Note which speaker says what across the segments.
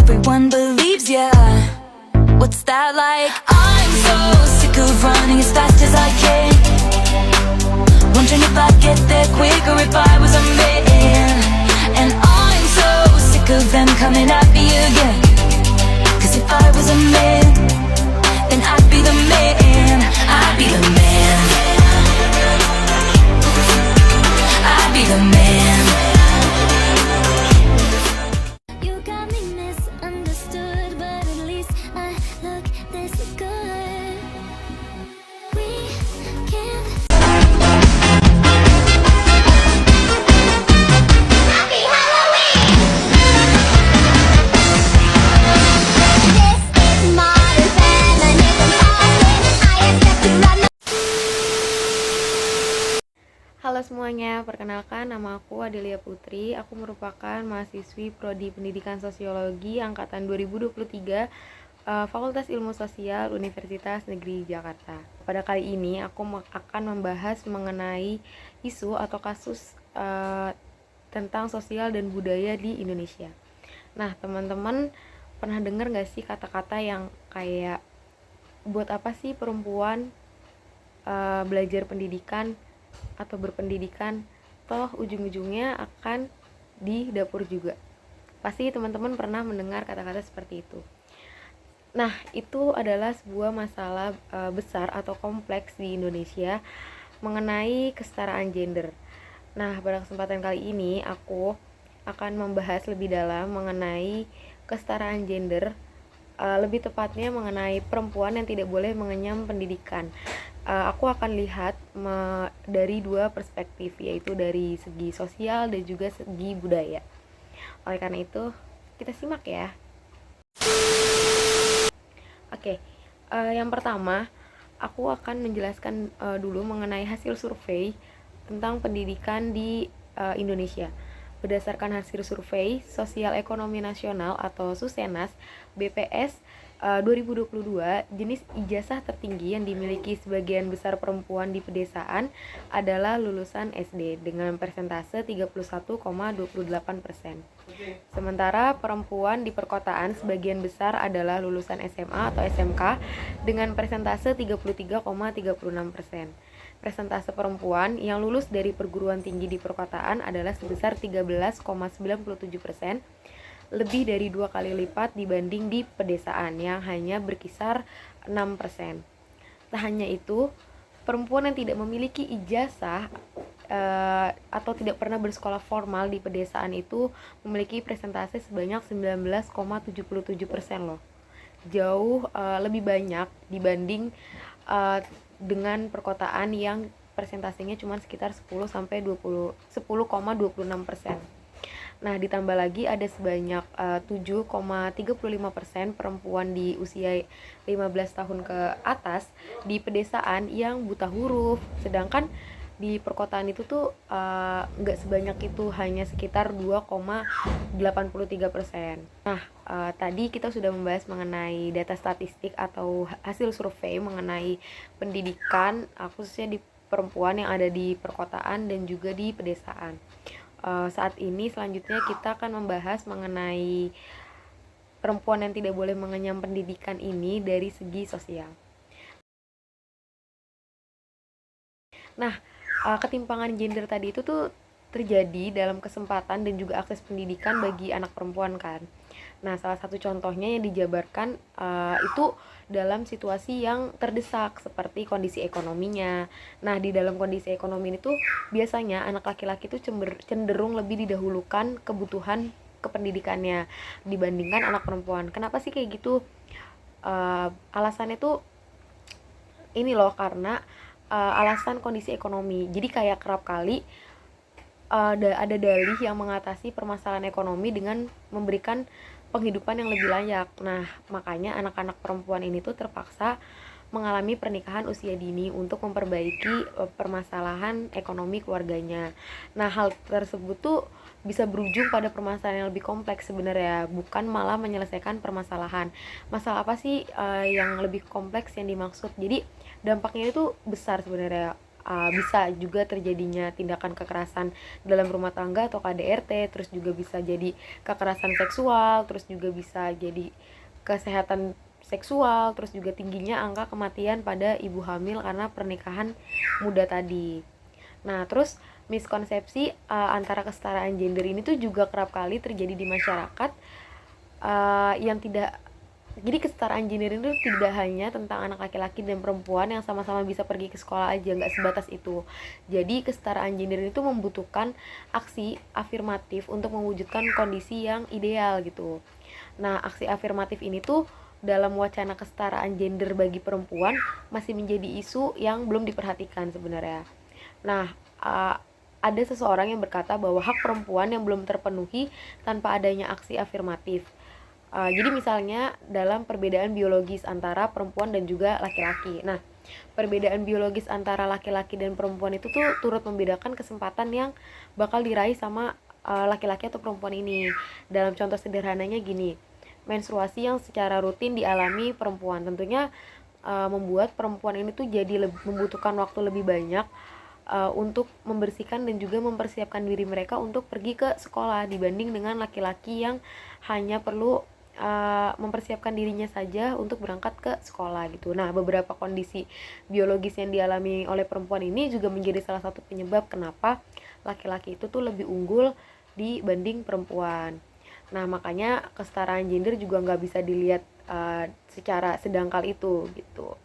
Speaker 1: everyone believes ya. What's that like? I'm so sick of running as fast as I can, wondering if I'd get there quicker if I was a man. And I'm so sick of them coming at me again, 'cause if I was a man, then I'd be the man. I'd be the man. I'd be the man.
Speaker 2: You got me misunderstood, but at least I look this good. We can. Happy Halloween! This is modern feminism calling. I expect to run.
Speaker 3: Halo semuanya, perkenalkan nama aku Adelia Putri. Aku merupakan mahasiswi Prodi Pendidikan Sosiologi angkatan 2023 Fakultas Ilmu Sosial Universitas Negeri Jakarta. Pada kali ini aku akan membahas mengenai isu atau kasus tentang sosial dan budaya di Indonesia. Nah, teman-teman pernah dengar gak sih kata-kata yang kayak buat apa sih perempuan belajar pendidikan atau berpendidikan, toh ujung-ujungnya akan di dapur juga. Pasti teman-teman pernah mendengar kata-kata seperti itu. Nah, itu adalah sebuah masalah besar atau kompleks di Indonesia mengenai kesetaraan gender. Nah, pada kesempatan kali ini aku akan membahas lebih dalam mengenai kesetaraan gender, lebih tepatnya mengenai perempuan yang tidak boleh mengenyam pendidikan. Aku akan lihat dari dua perspektif, yaitu dari segi sosial dan juga segi budaya. Oleh karena itu, kita simak ya. Oke, yang pertama, aku akan menjelaskan dulu mengenai hasil survei tentang pendidikan di Indonesia. Berdasarkan hasil survei Sosial Ekonomi Nasional atau Susenas BPS 2022, jenis ijazah tertinggi yang dimiliki sebagian besar perempuan di pedesaan adalah lulusan SD dengan persentase 31,28%. Sementara perempuan di perkotaan sebagian besar adalah lulusan SMA atau SMK dengan persentase 33,36%. Persentase perempuan yang lulus dari perguruan tinggi di perkotaan adalah sebesar 13,97%, lebih dari 2 kali lipat dibanding di pedesaan yang hanya berkisar 6%. Tak hanya itu, perempuan yang tidak memiliki ijazah atau tidak pernah bersekolah formal di pedesaan itu memiliki persentase sebanyak 19,77% loh. Jauh lebih banyak dibanding dengan perkotaan yang persentasenya cuma sekitar 10,26%. Nah, ditambah lagi ada sebanyak 7,35% perempuan di usia 15 tahun ke atas di pedesaan yang buta huruf. Sedangkan di perkotaan itu tuh nggak sebanyak itu, hanya sekitar 2,83%. Nah, tadi kita sudah membahas mengenai data statistik atau hasil survei mengenai pendidikan, khususnya di perempuan yang ada di perkotaan dan juga di pedesaan. Saat ini selanjutnya kita akan membahas mengenai perempuan yang tidak boleh mengenyam pendidikan ini dari segi sosial. Nah, ketimpangan gender tadi itu tuh terjadi dalam kesempatan dan juga akses pendidikan bagi anak perempuan kan. Nah, salah satu contohnya yang dijabarkan itu dalam situasi yang terdesak seperti kondisi ekonominya. Nah, di dalam kondisi ekonomi itu biasanya anak laki-laki itu cenderung lebih didahulukan kebutuhan kependidikannya dibandingkan anak perempuan. Kenapa sih kayak gitu? Alasannya tuh ini loh, karena alasan kondisi ekonomi. Jadi kayak kerap kali ada dalih yang mengatasi permasalahan ekonomi dengan memberikan penghidupan yang lebih layak. Nah, makanya anak-anak perempuan ini tuh terpaksa mengalami pernikahan usia dini untuk memperbaiki permasalahan ekonomi keluarganya. Nah, hal tersebut tuh bisa berujung pada permasalahan yang lebih kompleks sebenarnya, bukan malah menyelesaikan permasalahan. Masalah apa sih yang lebih kompleks yang dimaksud? Jadi dampaknya itu besar sebenarnya. bisa juga terjadinya tindakan kekerasan dalam rumah tangga atau KDRT, terus juga bisa jadi kekerasan seksual, terus juga bisa jadi kesehatan seksual, terus juga tingginya angka kematian pada ibu hamil karena pernikahan muda tadi. Nah, terus miskonsepsi antara kesetaraan gender ini tuh juga kerap kali terjadi di masyarakat, yang tidak jadi kesetaraan gender itu tidak hanya tentang anak laki-laki dan perempuan yang sama-sama bisa pergi ke sekolah aja, nggak sebatas itu. Jadi kesetaraan gender itu membutuhkan aksi afirmatif untuk mewujudkan kondisi yang ideal gitu. Nah, aksi afirmatif ini tuh dalam wacana kesetaraan gender bagi perempuan masih menjadi isu yang belum diperhatikan sebenarnya. Nah, ada seseorang yang berkata bahwa hak perempuan yang belum terpenuhi tanpa adanya aksi afirmatif. Jadi misalnya dalam perbedaan biologis antara perempuan dan juga laki-laki. Nah, perbedaan biologis antara laki-laki dan perempuan itu tuh turut membedakan kesempatan yang bakal diraih sama laki-laki atau perempuan ini. Dalam contoh sederhananya gini, menstruasi yang secara rutin dialami perempuan tentunya membuat perempuan ini tuh jadi membutuhkan waktu lebih banyak untuk membersihkan dan juga mempersiapkan diri mereka untuk pergi ke sekolah dibanding dengan laki-laki yang hanya perlu mempersiapkan dirinya saja untuk berangkat ke sekolah gitu. Nah, beberapa kondisi biologis yang dialami oleh perempuan ini juga menjadi salah satu penyebab kenapa laki-laki itu tuh lebih unggul dibanding perempuan. Nah, makanya kesetaraan gender juga nggak bisa dilihat secara sedangkal itu gitu.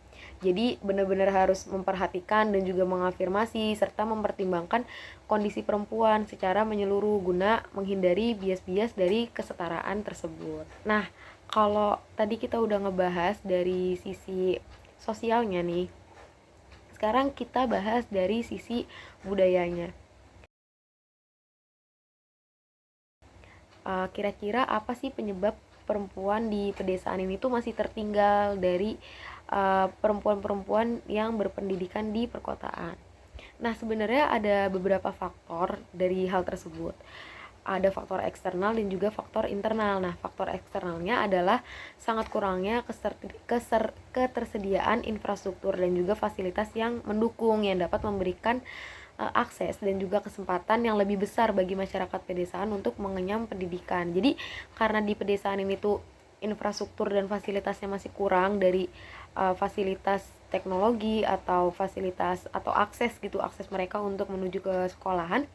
Speaker 3: Jadi benar-benar harus memperhatikan dan juga mengafirmasi serta mempertimbangkan kondisi perempuan secara menyeluruh guna menghindari bias-bias dari kesetaraan tersebut. Nah, kalau tadi kita udah ngebahas dari sisi sosialnya nih, sekarang kita bahas dari sisi budayanya. Kira-kira apa sih penyebab perempuan di pedesaan ini tuh masih tertinggal dari perempuan-perempuan yang berpendidikan di perkotaan? Nah, sebenarnya ada beberapa faktor dari hal tersebut. Ada faktor eksternal dan juga faktor internal. Nah, faktor eksternalnya adalah sangat kurangnya ketersediaan infrastruktur dan juga fasilitas yang mendukung yang dapat memberikan akses dan juga kesempatan yang lebih besar bagi masyarakat pedesaan untuk mengenyam pendidikan. Jadi karena di pedesaan ini tuh infrastruktur dan fasilitasnya masih kurang dari fasilitas teknologi atau fasilitas atau akses gitu, akses mereka untuk menuju ke sekolahan,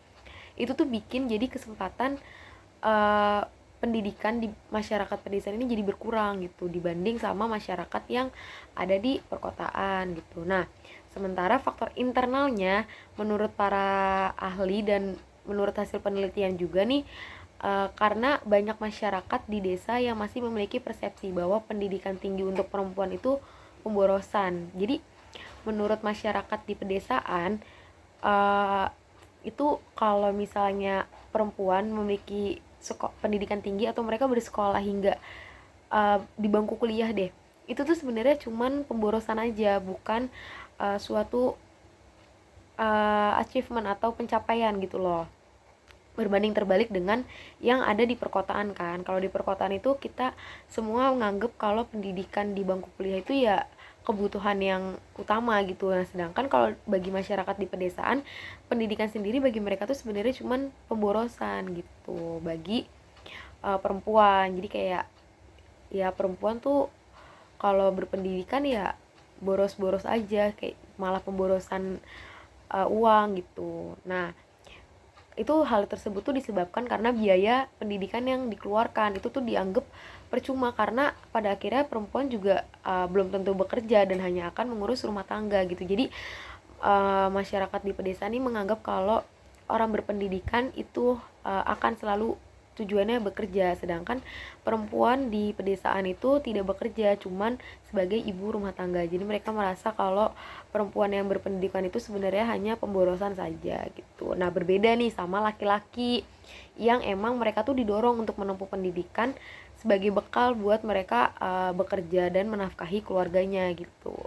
Speaker 3: itu tuh bikin jadi kesempatan pendidikan di masyarakat pedesaan ini jadi berkurang gitu dibanding sama masyarakat yang ada di perkotaan gitu. Nah, sementara faktor internalnya menurut para ahli dan menurut hasil penelitian juga nih, karena banyak masyarakat di desa yang masih memiliki persepsi bahwa pendidikan tinggi untuk perempuan itu pemborosan. Jadi menurut masyarakat di pedesaan, itu kalau misalnya perempuan memiliki pendidikan tinggi atau mereka bersekolah hingga di bangku kuliah deh, itu tuh sebenarnya cuman pemborosan aja, bukan suatu achievement atau pencapaian gitu loh. Berbanding terbalik dengan yang ada di perkotaan kan. Kalau di perkotaan itu kita semua menganggap kalau pendidikan di bangku kuliah itu ya kebutuhan yang utama gitu. Nah, sedangkan kalau bagi masyarakat di pedesaan, pendidikan sendiri bagi mereka tuh sebenarnya cuman pemborosan gitu bagi perempuan. Jadi kayak ya perempuan tuh kalau berpendidikan ya boros-boros aja, kayak malah pemborosan uang gitu. Nah, itu hal tersebut tuh disebabkan karena biaya pendidikan yang dikeluarkan itu tuh dianggap percuma karena pada akhirnya perempuan juga belum tentu bekerja dan hanya akan mengurus rumah tangga gitu. Jadi masyarakat di pedesaan ini menganggap kalau orang berpendidikan itu akan selalu tujuannya bekerja, sedangkan perempuan di pedesaan itu tidak bekerja, cuman sebagai ibu rumah tangga. Jadi mereka merasa kalau perempuan yang berpendidikan itu sebenarnya hanya pemborosan saja gitu. Nah, berbeda nih sama laki-laki yang emang mereka tuh didorong untuk menempuh pendidikan sebagai bekal buat mereka bekerja dan menafkahi keluarganya gitu.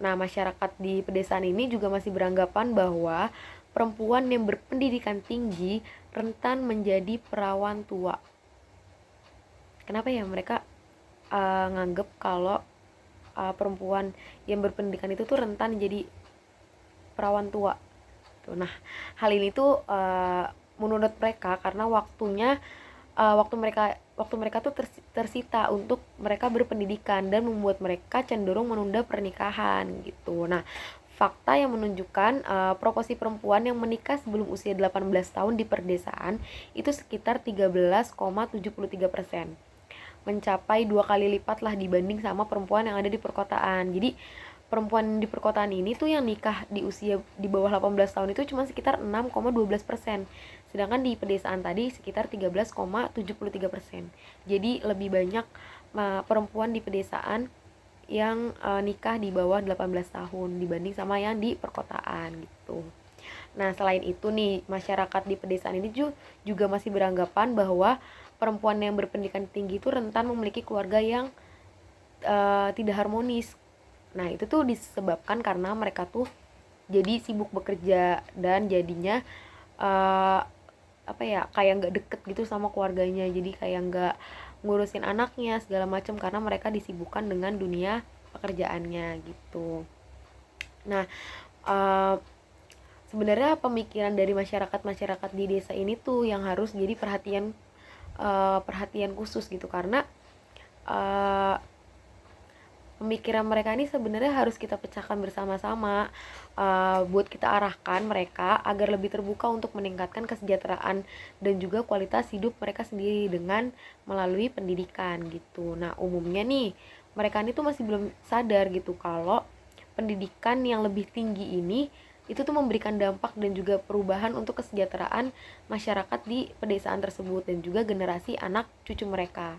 Speaker 3: Nah, masyarakat di pedesaan ini juga masih beranggapan bahwa perempuan yang berpendidikan tinggi rentan menjadi perawan tua. Kenapa ya mereka nganggep kalau perempuan yang berpendidikan itu tuh rentan jadi perawan tua. Tuh, nah, hal ini tuh menurut mereka karena waktu mereka tuh tersita untuk mereka berpendidikan dan membuat mereka cenderung menunda pernikahan gitu. Nah, fakta yang menunjukkan proporsi perempuan yang menikah sebelum usia 18 tahun di perdesaan itu sekitar 13,73%. Mencapai 2 kali lipat lah dibanding sama perempuan yang ada di perkotaan. Jadi perempuan di perkotaan ini tuh yang nikah di usia di bawah 18 tahun itu cuma sekitar 6,12%. Sedangkan di pedesaan tadi sekitar 13,73%. Jadi lebih banyak perempuan di pedesaan yang nikah di bawah 18 tahun dibanding sama yang di perkotaan gitu. Nah, selain itu nih, masyarakat di pedesaan ini juga masih beranggapan bahwa perempuan yang berpendidikan tinggi itu rentan memiliki keluarga yang tidak harmonis. Nah, itu tuh disebabkan karena mereka tuh jadi sibuk bekerja dan jadinya kayak nggak deket gitu sama keluarganya, jadi kayak nggak ngurusin anaknya segala macam karena mereka disibukkan dengan dunia pekerjaannya gitu. Nah, sebenarnya pemikiran dari masyarakat di desa ini tuh yang harus jadi perhatian khusus gitu, karena pemikiran mereka ini sebenarnya harus kita pecahkan bersama-sama, buat kita arahkan mereka agar lebih terbuka untuk meningkatkan kesejahteraan dan juga kualitas hidup mereka sendiri dengan melalui pendidikan gitu. Nah, umumnya nih mereka ini tuh masih belum sadar gitu kalau pendidikan yang lebih tinggi ini itu tuh memberikan dampak dan juga perubahan untuk kesejahteraan masyarakat di pedesaan tersebut dan juga generasi anak cucu mereka.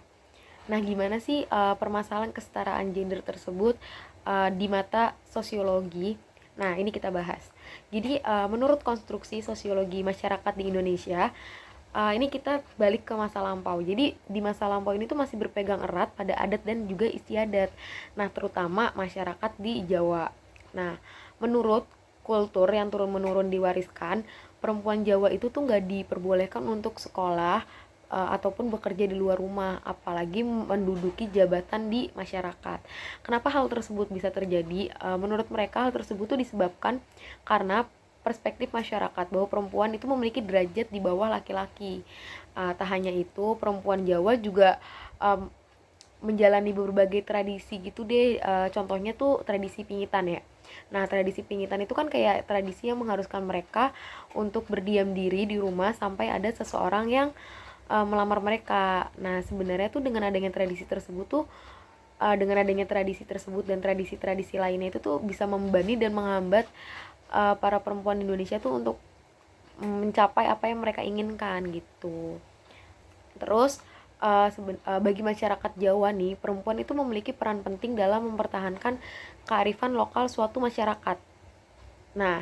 Speaker 3: Nah, gimana sih permasalahan kesetaraan gender tersebut di mata sosiologi? Nah, ini kita bahas. Jadi, menurut konstruksi sosiologi masyarakat di Indonesia, ini kita balik ke masa lampau. Jadi, di masa lampau ini tuh masih berpegang erat pada adat dan juga istiadat. Nah, terutama masyarakat di Jawa. Nah, menurut kultur yang turun-menurun diwariskan, perempuan Jawa itu tuh nggak diperbolehkan untuk sekolah ataupun bekerja di luar rumah, apalagi menduduki jabatan di masyarakat. Kenapa hal tersebut bisa terjadi? Menurut mereka hal tersebut tuh disebabkan karena perspektif masyarakat bahwa perempuan itu memiliki derajat di bawah laki-laki. Tak hanya itu, perempuan Jawa juga menjalani berbagai tradisi gitu deh. Contohnya tuh tradisi pingitan ya. Nah, tradisi pingitan itu kan kayak tradisi yang mengharuskan mereka untuk berdiam diri di rumah sampai ada seseorang yang melamar mereka. Nah, sebenarnya tuh dengan adanya tradisi tersebut dan tradisi-tradisi lainnya itu tuh bisa membebani dan menghambat para perempuan Indonesia tuh untuk mencapai apa yang mereka inginkan gitu. Terus bagi masyarakat Jawa nih, perempuan itu memiliki peran penting dalam mempertahankan kearifan lokal suatu masyarakat. Nah,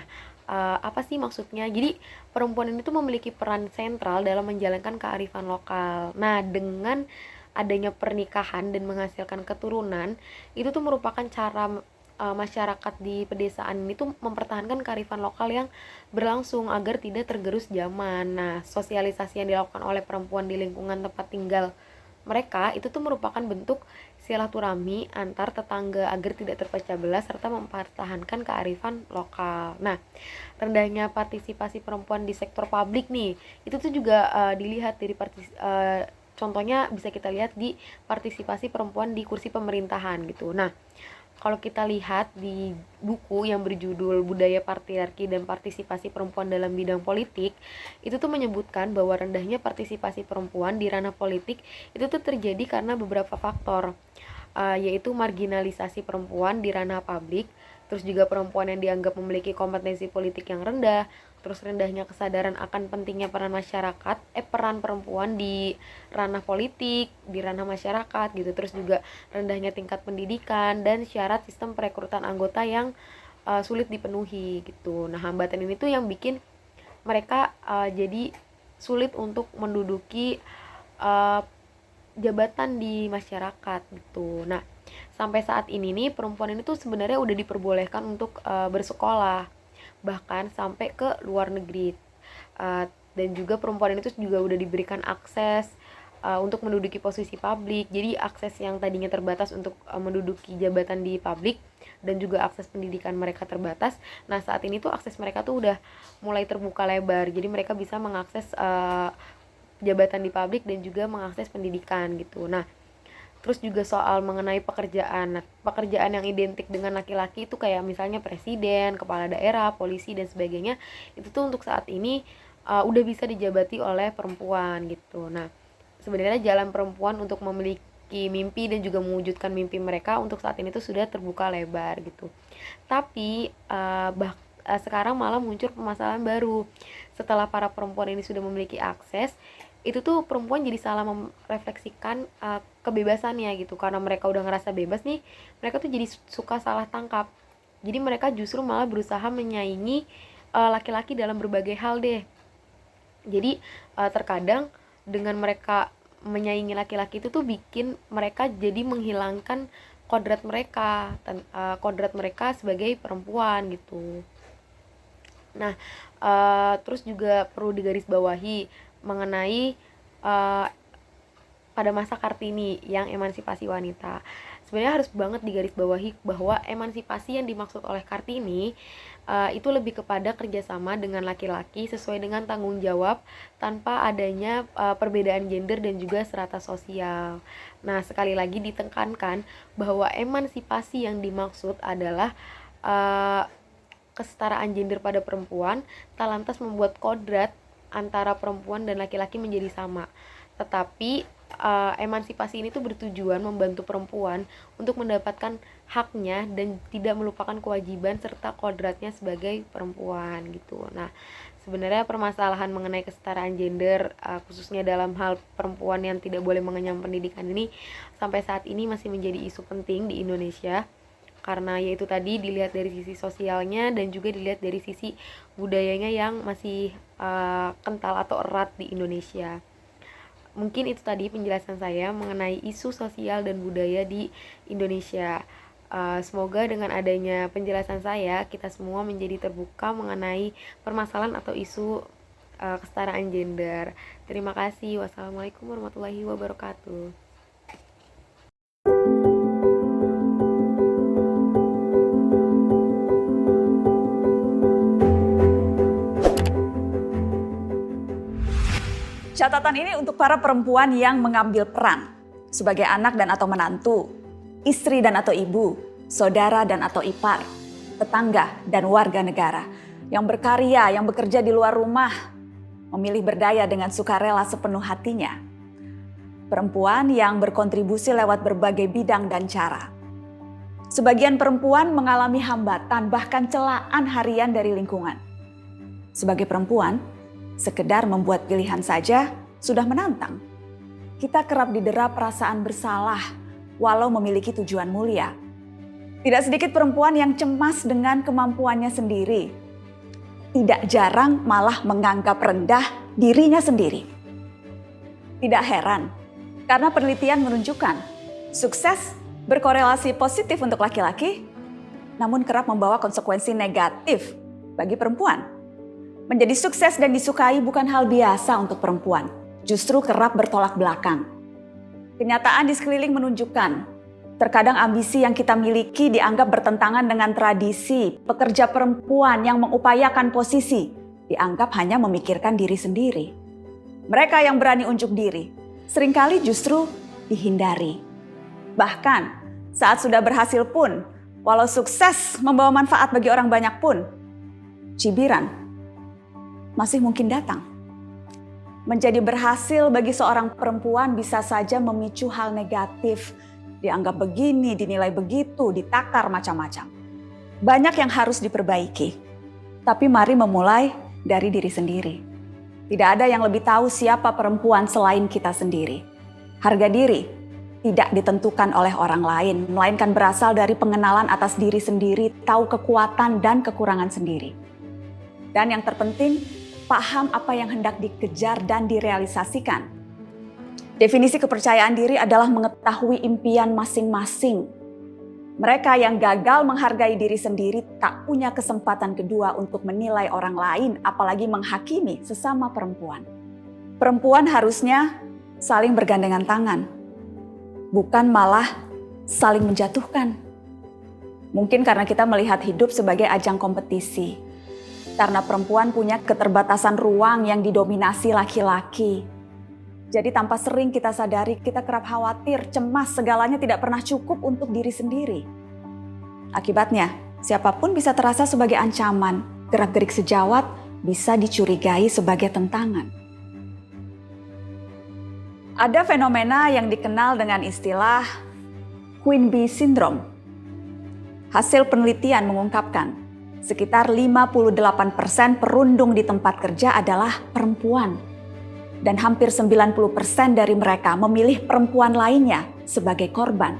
Speaker 3: apa sih maksudnya? Jadi perempuan ini tuh memiliki peran sentral dalam menjalankan kearifan lokal. Nah, dengan adanya pernikahan dan menghasilkan keturunan, itu tuh merupakan cara masyarakat di pedesaan ini tuh mempertahankan kearifan lokal yang berlangsung agar tidak tergerus zaman. Nah, sosialisasi yang dilakukan oleh perempuan di lingkungan tempat tinggal mereka itu tuh merupakan bentuk silaturahmi antar tetangga agar tidak terpecah belah serta mempertahankan kearifan lokal. Nah, rendahnya partisipasi perempuan di sektor publik nih, itu tuh juga dilihat dari contohnya bisa kita lihat di partisipasi perempuan di kursi pemerintahan gitu. Nah, kalau kita lihat di buku yang berjudul Budaya Patriarki dan Partisipasi Perempuan dalam Bidang Politik, itu tuh menyebutkan bahwa rendahnya partisipasi perempuan di ranah politik itu tuh terjadi karena beberapa faktor, yaitu marginalisasi perempuan di ranah publik, terus juga perempuan yang dianggap memiliki kompetensi politik yang rendah, terus rendahnya kesadaran akan pentingnya peran perempuan di ranah politik, di ranah masyarakat gitu, terus juga rendahnya tingkat pendidikan dan syarat sistem perekrutan anggota yang sulit dipenuhi gitu. Nah, hambatan ini tuh yang bikin mereka jadi sulit untuk menduduki jabatan di masyarakat gitu. Nah, sampai saat ini nih perempuan ini tuh sebenarnya udah diperbolehkan untuk bersekolah, bahkan sampai ke luar negeri, dan juga perempuan itu juga udah diberikan akses untuk menduduki posisi publik. Jadi akses yang tadinya terbatas untuk menduduki jabatan di publik dan juga akses pendidikan mereka terbatas. Nah saat ini tuh akses mereka tuh udah mulai terbuka lebar, jadi mereka bisa mengakses jabatan di publik dan juga mengakses pendidikan gitu. Nah terus juga soal mengenai pekerjaan. Nah, pekerjaan yang identik dengan laki-laki itu kayak misalnya presiden, kepala daerah, polisi dan sebagainya, itu tuh untuk saat ini udah bisa dijabati oleh perempuan gitu. Nah, sebenarnya jalan perempuan untuk memiliki mimpi dan juga mewujudkan mimpi mereka untuk saat ini tuh sudah terbuka lebar gitu. Tapi sekarang malah muncul permasalahan baru. Setelah para perempuan ini sudah memiliki akses, itu tuh perempuan jadi salah merefleksikan kebebasannya gitu, karena mereka udah ngerasa bebas nih, mereka tuh jadi suka salah tangkap. Jadi mereka justru malah berusaha menyaingi laki-laki dalam berbagai hal deh. Jadi terkadang dengan mereka menyaingi laki-laki itu tuh bikin mereka jadi menghilangkan kodrat mereka sebagai perempuan gitu. Nah, terus juga perlu digarisbawahi mengenai pada masa Kartini yang emansipasi wanita. Sebenarnya harus banget digarisbawahi bahwa emansipasi yang dimaksud oleh Kartini itu lebih kepada kerjasama dengan laki-laki sesuai dengan tanggung jawab tanpa adanya perbedaan gender dan juga strata sosial. Nah, sekali lagi ditekankan bahwa emansipasi yang dimaksud adalah kesetaraan gender pada perempuan, tak lantas membuat kodrat antara perempuan dan laki-laki menjadi sama. Tetapi emansipasi ini tuh bertujuan membantu perempuan untuk mendapatkan haknya dan tidak melupakan kewajiban serta kodratnya sebagai perempuan gitu. Nah, sebenarnya permasalahan mengenai kesetaraan gender khususnya dalam hal perempuan yang tidak boleh mengenyam pendidikan ini sampai saat ini masih menjadi isu penting di Indonesia. Karena yaitu tadi dilihat dari sisi sosialnya dan juga dilihat dari sisi budayanya yang masih kental atau erat di Indonesia. Mungkin itu tadi penjelasan saya mengenai isu sosial dan budaya di Indonesia. Semoga dengan adanya penjelasan saya, kita semua menjadi terbuka mengenai permasalahan atau isu kesetaraan gender. Terima kasih. Wassalamualaikum warahmatullahi wabarakatuh.
Speaker 4: Catatan ini untuk para perempuan yang mengambil peran sebagai anak dan atau menantu, istri dan atau ibu, saudara dan atau ipar, tetangga dan warga negara yang berkarya, yang bekerja di luar rumah, memilih berdaya dengan sukarela sepenuh hatinya. Perempuan yang berkontribusi lewat berbagai bidang dan cara. Sebagian perempuan mengalami hambatan bahkan celaan harian dari lingkungan. Sebagai perempuan, sekedar membuat pilihan saja sudah menantang. Kita kerap didera perasaan bersalah walau memiliki tujuan mulia. Tidak sedikit perempuan yang cemas dengan kemampuannya sendiri. Tidak jarang malah menganggap rendah dirinya sendiri. Tidak heran, karena penelitian menunjukkan sukses berkorelasi positif untuk laki-laki, namun kerap membawa konsekuensi negatif bagi perempuan. Menjadi sukses dan disukai bukan hal biasa untuk perempuan, justru kerap bertolak belakang. Kenyataan di sekeliling menunjukkan, terkadang ambisi yang kita miliki dianggap bertentangan dengan tradisi. Pekerja perempuan yang mengupayakan posisi dianggap hanya memikirkan diri sendiri. Mereka yang berani unjuk diri seringkali justru dihindari. Bahkan saat sudah berhasil pun, walau sukses membawa manfaat bagi orang banyak pun, cibiran masih mungkin datang. Menjadi berhasil bagi seorang perempuan bisa saja memicu hal negatif. Dianggap begini, dinilai begitu, ditakar macam-macam. Banyak yang harus diperbaiki. Tapi mari memulai dari diri sendiri. Tidak ada yang lebih tahu siapa perempuan selain kita sendiri. Harga diri tidak ditentukan oleh orang lain, melainkan berasal dari pengenalan atas diri sendiri, tahu kekuatan dan kekurangan sendiri. Dan yang terpenting, paham apa yang hendak dikejar dan direalisasikan. Definisi kepercayaan diri adalah mengetahui impian masing-masing. Mereka yang gagal menghargai diri sendiri tak punya kesempatan kedua untuk menilai orang lain, apalagi menghakimi sesama perempuan. Perempuan harusnya saling bergandengan tangan, bukan malah saling menjatuhkan. Mungkin karena kita melihat hidup sebagai ajang kompetisi. Karena perempuan punya keterbatasan ruang yang didominasi laki-laki. Jadi tanpa sering kita sadari, kita kerap khawatir, cemas, segalanya tidak pernah cukup untuk diri sendiri. Akibatnya, siapapun bisa terasa sebagai ancaman, gerak-gerik sejawat bisa dicurigai sebagai tentangan. Ada fenomena yang dikenal dengan istilah Queen Bee Syndrome. Hasil penelitian mengungkapkan, sekitar 58% perundung di tempat kerja adalah perempuan. Dan hampir 90% dari mereka memilih perempuan lainnya sebagai korban.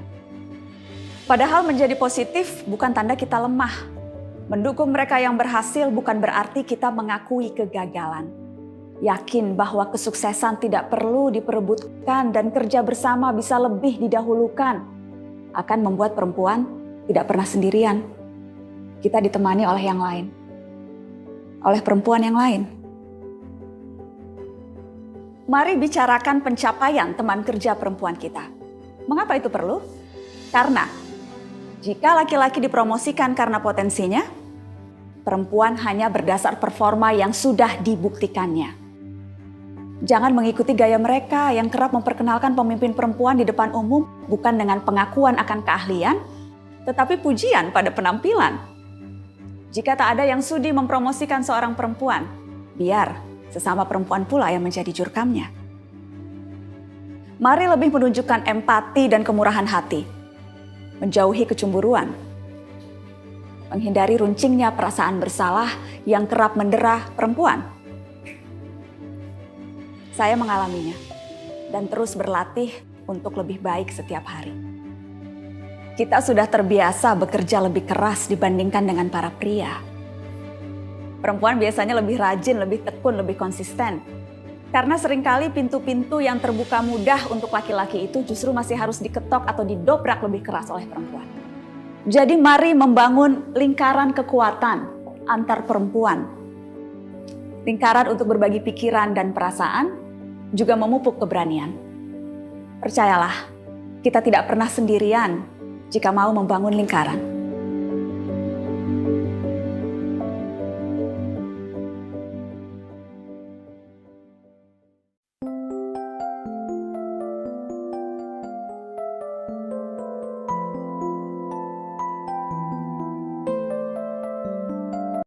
Speaker 4: Padahal menjadi positif bukan tanda kita lemah. Mendukung mereka yang berhasil bukan berarti kita mengakui kegagalan. Yakin bahwa kesuksesan tidak perlu diperebutkan dan kerja bersama bisa lebih didahulukan. Akan membuat perempuan tidak pernah sendirian. Kita ditemani oleh yang lain. Oleh perempuan yang lain. Mari bicarakan pencapaian teman kerja perempuan kita. Mengapa itu perlu? Karena jika laki-laki dipromosikan karena potensinya, perempuan hanya berdasar performa yang sudah dibuktikannya. Jangan mengikuti gaya mereka yang kerap memperkenalkan pemimpin perempuan di depan umum bukan dengan pengakuan akan keahlian, tetapi pujian pada penampilan. Jika tak ada yang sudi mempromosikan seorang perempuan, biar sesama perempuan pula yang menjadi jurkamnya. Mari lebih menunjukkan empati dan kemurahan hati, menjauhi kecemburuan, menghindari runcingnya perasaan bersalah yang kerap mendera perempuan. Saya mengalaminya dan terus berlatih untuk lebih baik setiap hari. Kita sudah terbiasa bekerja lebih keras dibandingkan dengan para pria. Perempuan biasanya lebih rajin, lebih tekun, lebih konsisten. Karena seringkali pintu-pintu yang terbuka mudah untuk laki-laki itu justru masih harus diketok atau didobrak lebih keras oleh perempuan. Jadi mari membangun lingkaran kekuatan antar perempuan. Lingkaran untuk berbagi pikiran dan perasaan, juga memupuk keberanian. Percayalah, kita tidak pernah sendirian jika mau membangun lingkaran.